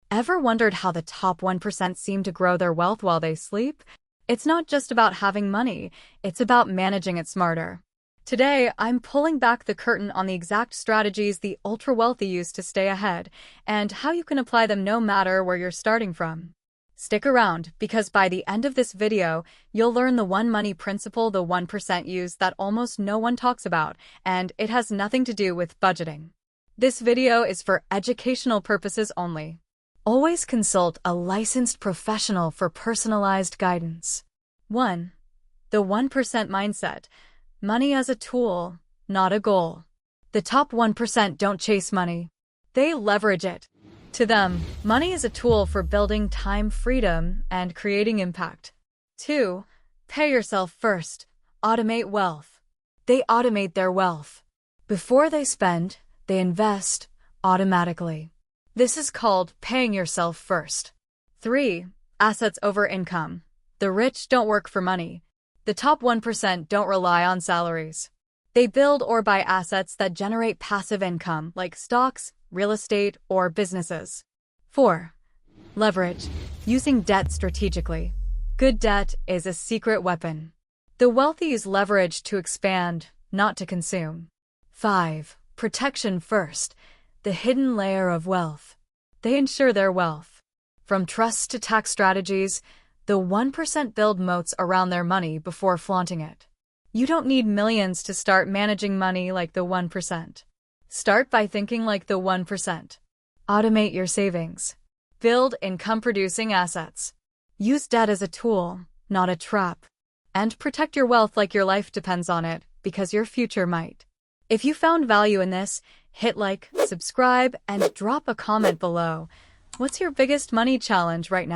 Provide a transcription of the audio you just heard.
Ever wondered how the top 1% seem to grow their wealth while they sleep? It's not just about having money, it's about managing it smarter. Today, I'm pulling back the curtain on the exact strategies the ultra-wealthy use to stay ahead, and how you can apply them no matter where you're starting from. Stick around, because by the end of this video, you'll learn the one money principle the 1% use that almost no one talks about, and it has nothing to do with budgeting. This video is for educational purposes only. Always consult a licensed professional for personalized guidance. 1. The 1% mindset. Money as a tool, not a goal. The top 1% don't chase money. They leverage it. To them, money is a tool for building time freedom and creating impact. 2. Pay yourself first. Automate wealth. They automate their wealth. Before they spend, they invest automatically. This is called paying yourself first. 3. Assets over income. The rich don't work for money. The top 1% don't rely on salaries. They build or buy assets that generate passive income, like stocks, real estate, or businesses. 4. Leverage. Using debt strategically. Good debt is a secret weapon. The wealthy use leverage to expand, not to consume. 5. Protection first. The hidden layer of wealth. They ensure their wealth. From trusts to tax strategies, the 1% build moats around their money before flaunting it. You don't need millions to start managing money like the 1%. Start by thinking like the 1%. Automate your savings. Build income-producing assets. Use debt as a tool, not a trap. And protect your wealth like your life depends on it, because your future might. If you found value in this, hit like, subscribe, and drop a comment below. What's your biggest money challenge right now?